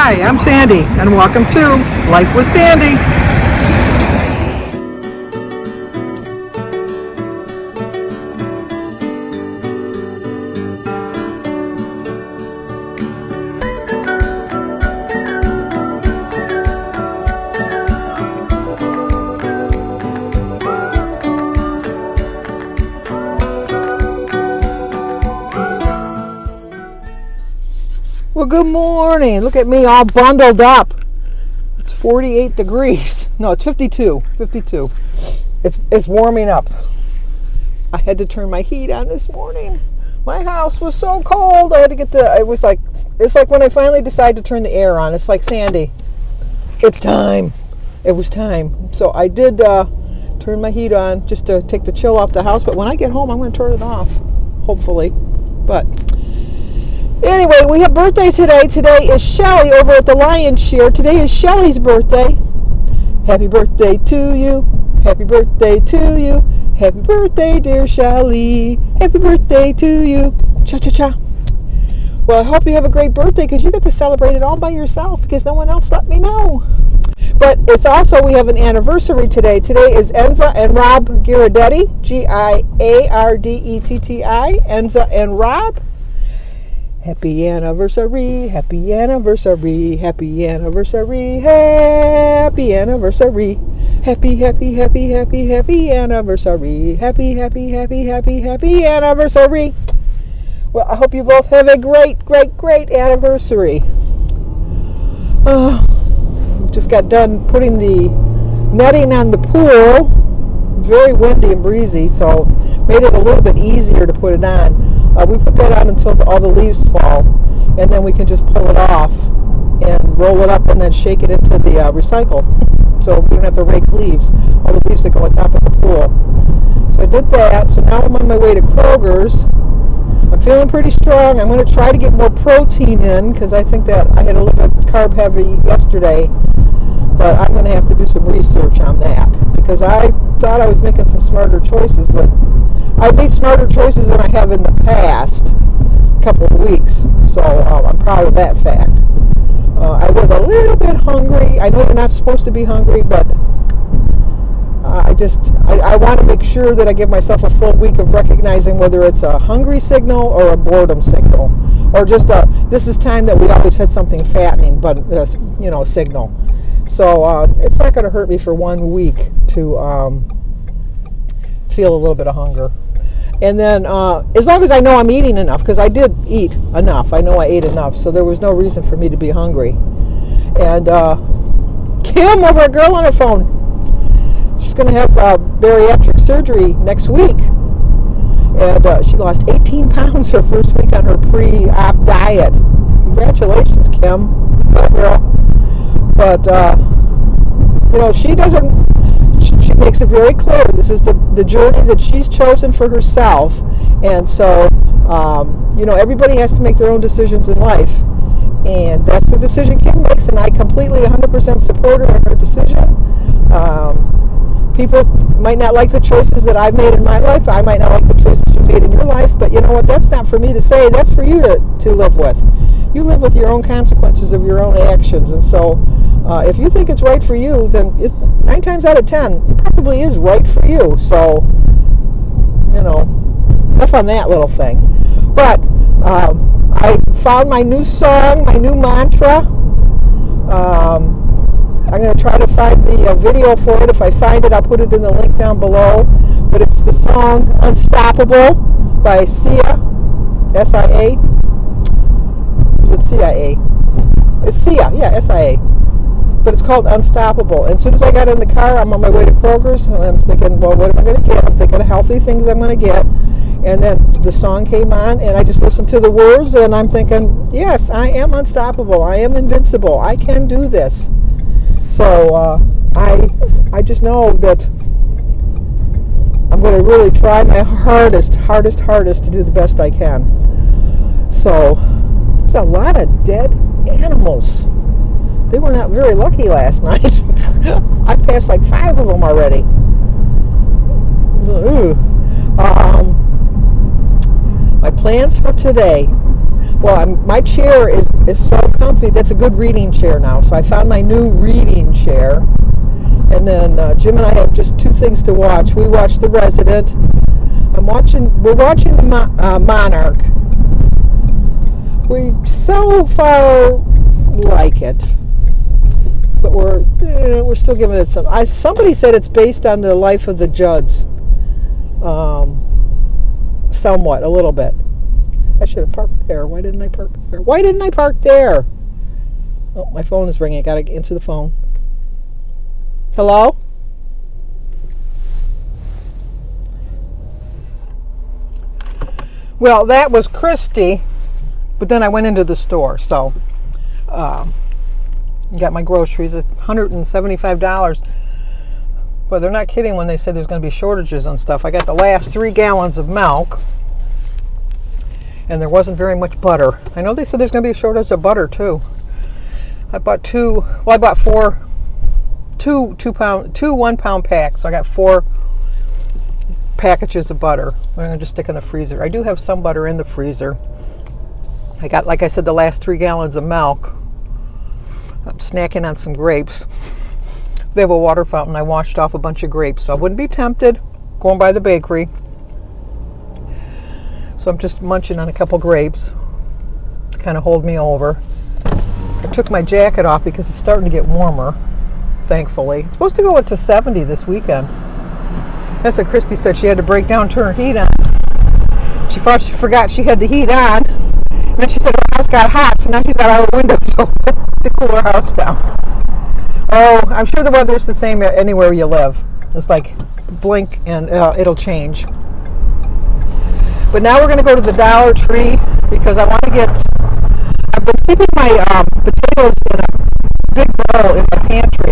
Hi, I'm Sandy, and welcome to Life with Sandy. Well, good morning. Look at me all bundled up. It's 48 degrees. No, it's 52. 52. It's warming up. I had to turn my heat on this morning. My house was so cold. I had to get it's like when I finally decide to turn the air on. It's like, Sandy, it's time. It was time. So I did turn my heat on just to take the chill off the house. But when I get home, I'm going to turn it off, hopefully. But anyway, we have birthdays today. Today is Shelly over at the Lion Cheer. Today is Shelly's birthday. Happy birthday to you. Happy birthday to you. Happy birthday, dear Shelly. Happy birthday to you. Cha-cha-cha. Well, I hope you have a great birthday because you get to celebrate it all by yourself because no one else let me know. But it's also, we have an anniversary today. Today is Enza and Rob Ghirardetti. Giardetti. Enza and Rob. Happy anniversary, happy anniversary, happy anniversary, happy anniversary, happy, happy, happy, happy, happy anniversary, happy, happy, happy, happy, happy anniversary. Well, I hope you both have a great, great, great anniversary. Just got done putting the netting on the pool. Very windy and breezy, so made it a little bit easier to put it on. We put that on until all the leaves fall, and then we can just pull it off and roll it up and then shake it into the recycle. So we don't have to rake leaves, all the leaves that go on top of the pool. So I did that. So now I'm on my way to Kroger's. I'm feeling pretty strong. I'm going to try to get more protein in because I think that I had a little bit carb heavy yesterday. But I'm going to have to do some research on that because I thought I was making some smarter choices, but I made smarter choices than I have in the past couple of weeks. So I'm proud of that fact. I was a little bit hungry. I know you're not supposed to be hungry, but I want to make sure that I give myself a full week of recognizing whether it's a hungry signal or a boredom signal, or just this is time that we always had something fattening, but signal. So it's not going to hurt me for 1 week to feel a little bit of hunger. And then as long as I know I'm eating enough, because I did eat enough. I know I ate enough, so there was no reason for me to be hungry. And Kim, over a girl on her phone, she's going to have bariatric surgery next week. And she lost 18 pounds her first week on her pre-op diet. Congratulations, Kim. Good girl. But, she doesn't, she makes it very clear. This is the journey that she's chosen for herself. And so, everybody has to make their own decisions in life. And that's the decision Kim makes, and I completely 100% support her in her decision. People might not like the choices that I've made in my life. I might not like the choices you made in your life. But you know what? That's not for me to say. That's for you to live with. You live with your own consequences of your own actions. And so if you think it's right for you, then 9 times out of 10, it probably is right for you. So, enough on that little thing. But I found my new song, my new mantra. I'm going to try to find the video for it. If I find it, I'll put it in the link down below. But it's the song Unstoppable by Sia, S-I-A. Is it CIA? It's Sia, yeah, S-I-A. But it's called Unstoppable. And as soon as I got in the car, I'm on my way to Kroger's, and I'm thinking, well, what am I going to get? I'm thinking of healthy things I'm going to get. And then the song came on, and I just listened to the words, and I'm thinking, yes, I am unstoppable. I am invincible. I can do this. So I just know that I'm going to really try my hardest to do the best I can. So there's a lot of dead animals. They were not very lucky last night. I passed like 5 of them already. My plans for today. Well, my chair is so comfy. That's a good reading chair now. So I found my new reading chair. And then Jim and I have just two things to watch. We watched The Resident. We're watching Monarch. We so far like it, but we're still giving it some. Somebody said it's based on the life of the Judds, somewhat, a little bit. I should have parked there. Why didn't I park there? Oh, my phone is ringing. I gotta answer the phone. Hello? Well, that was Christy, but then I went into the store, so got my groceries at $175. But they're not kidding when they say there's going to be shortages on stuff. I got the last 3 gallons of milk, and there wasn't very much butter. I know they said there's going to be a shortage of butter too. I bought two 1-pound packs, so I got 4 packages of butter. I'm going to just stick in the freezer. I do have some butter in the freezer. I got, like I said, the last 3 gallons of milk. I'm snacking on some grapes. They have a water fountain. I washed off a bunch of grapes, so I wouldn't be tempted going by the bakery. So I'm just munching on a couple grapes to kind of hold me over. I took my jacket off because it's starting to get warmer, thankfully. It's supposed to go up to 70 this weekend. That's what Christy said. She had to break down, turn her heat on. She forgot she had the heat on. And then she said her house got hot, so now she's got all the windows open to cool her house down. Oh, I'm sure the weather's the same anywhere you live. It's like blink and it'll change. But now we're going to go to the Dollar Tree because I want to get... I've been keeping my potatoes in a big bowl in my pantry.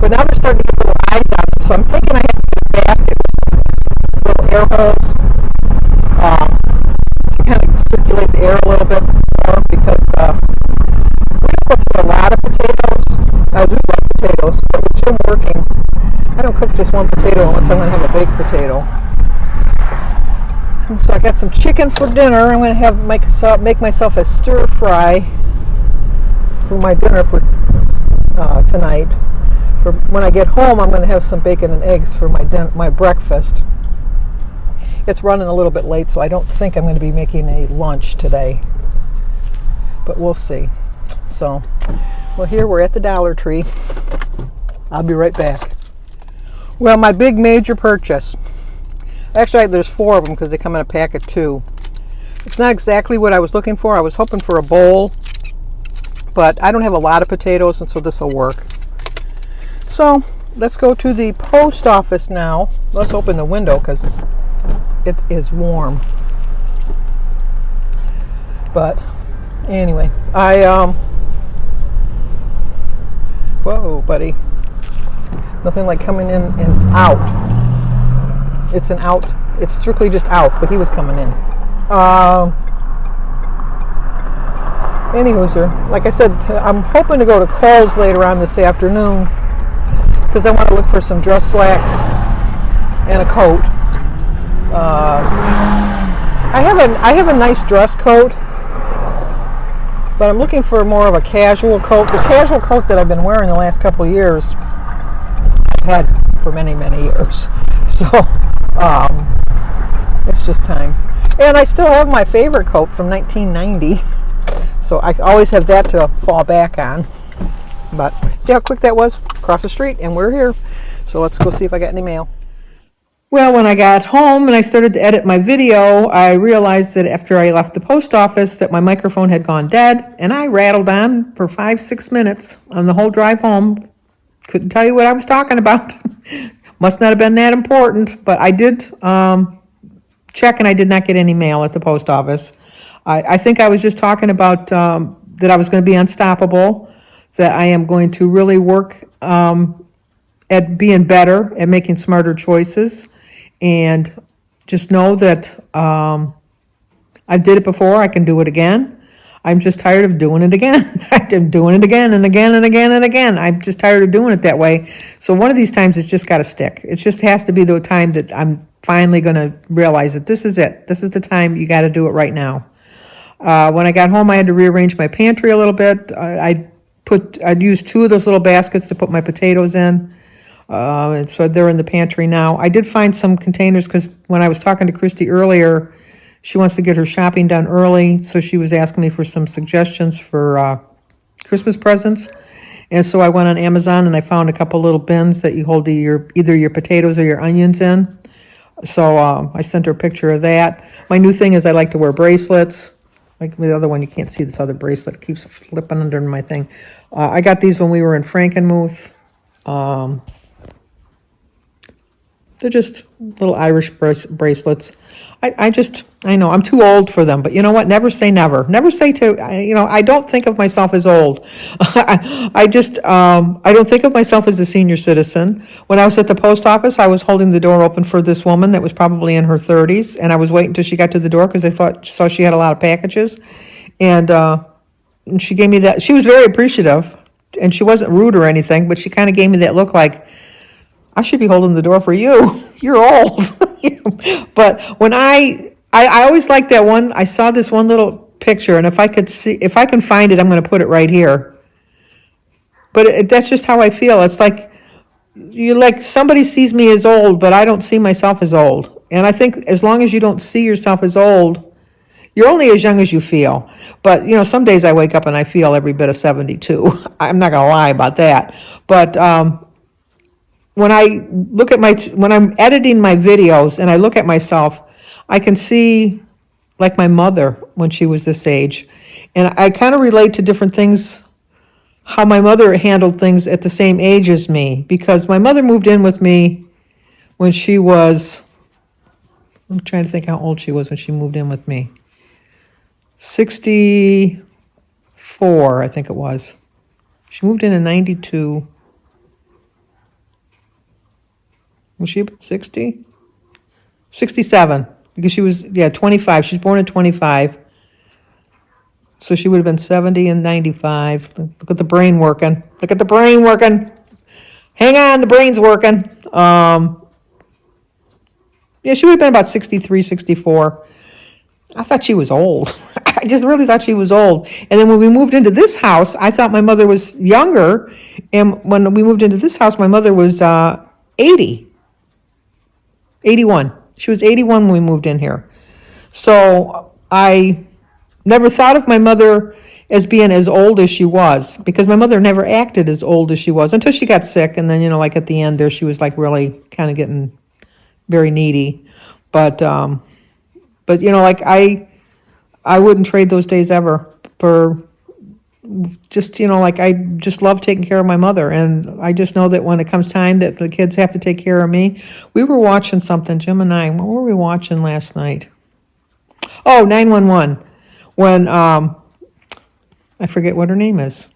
But now they're starting to get little eyes on them. So I'm thinking I have to get a basket with little air holes to kind of circulate the air a little bit more because we're going to cook a lot of potatoes. I do like potatoes, but with Jim working, I don't cook just one potato unless I'm going to have a baked potato. And so I got some chicken for dinner. I'm going to make myself a stir fry for my dinner for tonight. For when I get home, I'm going to have some bacon and eggs for my breakfast. It's running a little bit late, so I don't think I'm going to be making a lunch today. But we'll see. So, well, here we're at the Dollar Tree. I'll be right back. Well, my big major purchase. Actually, there's 4 of them because they come in a pack of 2. It's not exactly what I was looking for. I was hoping for a bowl, but I don't have a lot of potatoes, and so this will work. So let's go to the post office now. Let's open the window because it is warm. But anyway, whoa, buddy. Nothing like coming in and out. It's an out. It's strictly just out, but he was coming in. Anywho, like I said, I'm hoping to go to Kohl's later on this afternoon because I want to look for some dress slacks and a coat. I have a nice dress coat, but I'm looking for more of a casual coat. The casual coat that I've been wearing the last couple of years, I've had for many, many years. So it's just time. And I still have my favorite coat from 1990. So I always have that to fall back on. But see how quick that was? Across the street, and we're here. So let's go see if I got any mail. Well, when I got home and I started to edit my video, I realized that after I left the post office that my microphone had gone dead, and I rattled on for 5-6 minutes on the whole drive home. Couldn't tell you what I was talking about. Must not have been that important, but I did check, and I did not get any mail at the post office. I think I was just talking about that I was going to be unstoppable, that I am going to really work at being better, at making smarter choices, and just know that I did it before, I can do it again. I'm just tired of doing it again. I'm doing it again and again and again and again. I'm just tired of doing it that way. So one of these times it's just got to stick. It just has to be the time that I'm finally going to realize that this is it. This is the time you got to do it right now. When I got home, I had to rearrange my pantry a little bit. I'd used 2 of those little baskets to put my potatoes in. And so they're in the pantry now. I did find some containers because when I was talking to Christy earlier, she wants to get her shopping done early. So she was asking me for some suggestions for Christmas presents. And so I went on Amazon and I found a couple little bins that you hold either your potatoes or your onions in. So I sent her a picture of that. My new thing is I like to wear bracelets. Like the other one, you can't see this other bracelet. It keeps flipping under my thing. I got these when we were in Frankenmuth. They're just little Irish bracelets. I know I'm too old for them, but you know what? Never say never. Never say I don't think of myself as old. I don't think of myself as a senior citizen. When I was at the post office, I was holding the door open for this woman that was probably in her 30s, and I was waiting until she got to the door because I saw she had a lot of packages, and she gave me that. She was very appreciative, and she wasn't rude or anything, but she kind of gave me that look like, I should be holding the door for you. You're old. But when I always like that one. I saw this one little picture, and if I can find it, I'm going to put it right here. But that's just how I feel. It's like somebody sees me as old, but I don't see myself as old. And I think as long as you don't see yourself as old, you're only as young as you feel. But some days I wake up and I feel every bit of 72. I'm not going to lie about that. But when I look at when I'm editing my videos and I look at myself, I can see like my mother when she was this age. And I kind of relate to different things, how my mother handled things at the same age as me, because my mother moved in with me when she was, I'm trying to think how old she was when she moved in with me. 64, I think it was. She moved in 92. Was she about 60? 67, because she was, 25. She's born in 25. So she would have been 70 and 95. Look at the brain working. Look at the brain working. Hang on, the brain's working. She would have been about 63, 64. I thought she was old. I just really thought she was old. And then when we moved into this house, I thought my mother was younger. And when we moved into this house, my mother was 80. 81. She was 81 when we moved in here. So I never thought of my mother as being as old as she was, because my mother never acted as old as she was until she got sick. And then, like at the end there, she was like really kind of getting very needy. But I wouldn't trade those days ever for just, I just love taking care of my mother. And I just know that when it comes time that the kids have to take care of me. We were watching something, Jim and I. What were we watching last night? Oh, 911. When, I forget what her name is.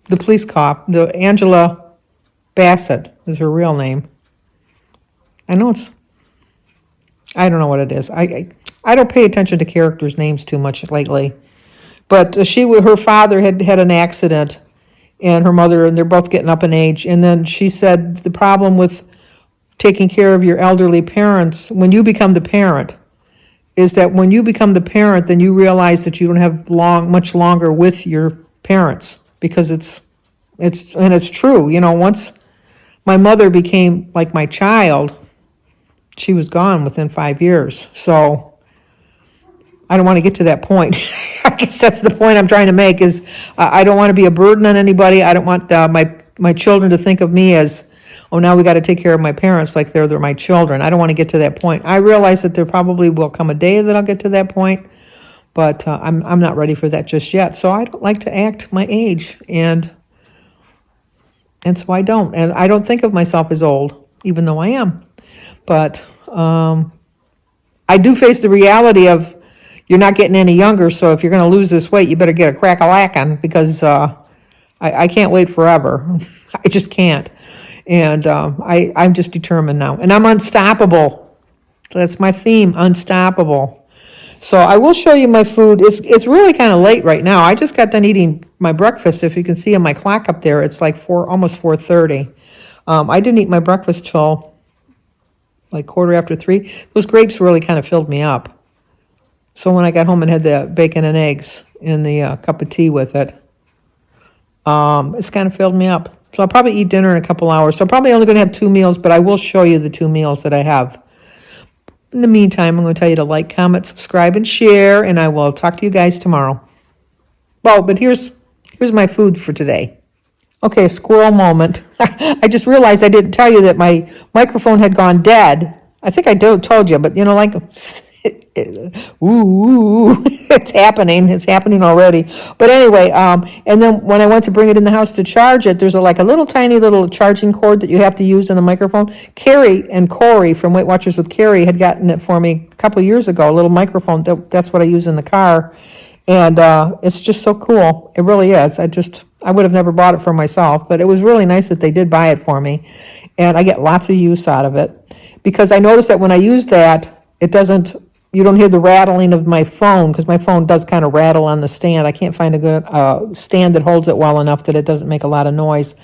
The police cop, the Angela Bassett is her real name. I don't know what it is. I don't pay attention to characters' names too much lately. But her father had an accident, and her mother, and they're both getting up in age. And then she said the problem with taking care of your elderly parents, when you become the parent, is that when you become the parent, then you realize that you don't have much longer with your parents, because it's true. Once my mother became like my child, she was gone within 5 years. So I don't want to get to that point. I guess that's the point I'm trying to make, is I don't want to be a burden on anybody. I don't want my children to think of me as, oh, now we got to take care of my parents like they're my children. I don't want to get to that point. I realize that there probably will come a day that I'll get to that point, but I'm not ready for that just yet. So I don't like to act my age, and so I don't. And I don't think of myself as old, even though I am. But I do face the reality of, you're not getting any younger, so if you're going to lose this weight, you better get a crack-a-lackin', because I can't wait forever. I just can't. And I'm just determined now. And I'm unstoppable. That's my theme, unstoppable. So I will show you my food. It's really kind of late right now. I just got done eating my breakfast. If you can see on my clock up there, it's like almost 4:30. I didn't eat my breakfast till like 3:15. Those grapes really kind of filled me up. So when I got home and had the bacon and eggs and the cup of tea with it, it's kind of filled me up. So I'll probably eat dinner in a couple hours. So I'm probably only going to have 2 meals, but I will show you the 2 meals that I have. In the meantime, I'm going to tell you to like, comment, subscribe, and share, and I will talk to you guys tomorrow. Well, but here's my food for today. Okay, squirrel moment. I just realized I didn't tell you that my microphone had gone dead. I think I told you, but like, ooh, it's happening. It's happening already. But anyway, and then when I went to bring it in the house to charge it, there's a little tiny little charging cord that you have to use in the microphone. Carrie and Corey from Weight Watchers with Carrie had gotten it for me a couple years ago, a little microphone. That's what I use in the car. And it's just so cool. It really is. I would have never bought it for myself, but it was really nice that they did buy it for me. And I get lots of use out of it. Because I noticed that when I use that, you don't hear the rattling of my phone, because my phone does kind of rattle on the stand. I can't find a good stand that holds it well enough that it doesn't make a lot of noise.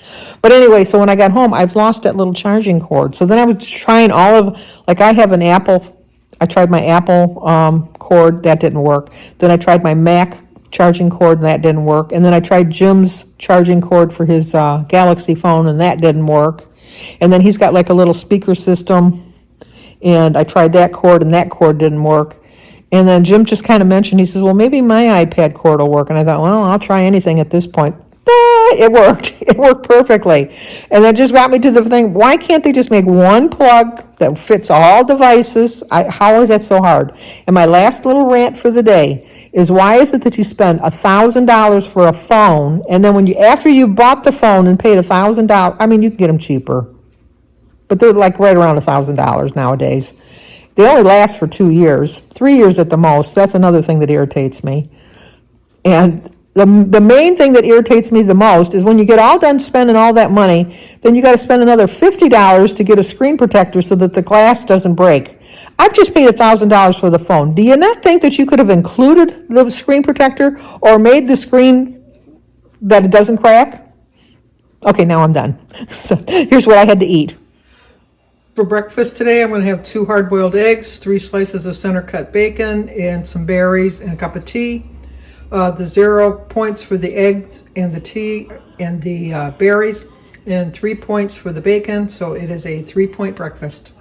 But anyway, so when I got home, I've lost that little charging cord. So then I was trying I have an Apple. I tried my Apple cord, that didn't work. Then I tried my Mac charging cord, and that didn't work. And then I tried Jim's charging cord for his Galaxy phone, and that didn't work. And then he's got a little speaker system, and I tried that cord, and that cord didn't work. And then Jim just kind of mentioned, he says, well, maybe my iPad cord will work. And I thought, well, I'll try anything at this point. It worked. It worked perfectly. And that just got me to the thing, why can't they just make one plug that fits all devices? How is that so hard? And my last little rant for the day is, why is it that you spend $1,000 for a phone, and then after you bought the phone and paid $1,000, you can get them cheaper, but they're right around $1,000 nowadays. They only last for 2 years, 3 years at the most. That's another thing that irritates me. And the main thing that irritates me the most is when you get all done spending all that money, then you got to spend another $50 to get a screen protector so that the glass doesn't break. I've just paid $1,000 for the phone. Do you not think that you could have included the screen protector or made the screen that it doesn't crack? Okay, now I'm done. So here's what I had to eat. For breakfast today, I'm going to have 2 hard-boiled eggs, 3 slices of center-cut bacon, and some berries and a cup of tea. The 0 points for the eggs and the tea and the berries, and 3 points for the bacon, so it is a 3-point breakfast.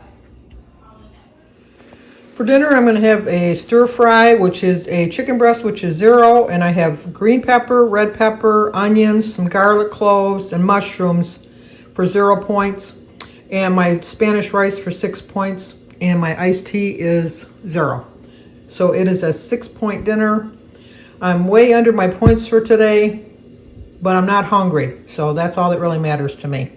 For dinner, I'm going to have a stir fry, which is a chicken breast, which is 0, and I have green pepper, red pepper, onions, some garlic cloves, and mushrooms for 0 points. And my Spanish rice for 6 points, and my iced tea is 0. So it is a 6-point dinner. I'm way under my points for today, but I'm not hungry, so that's all that really matters to me.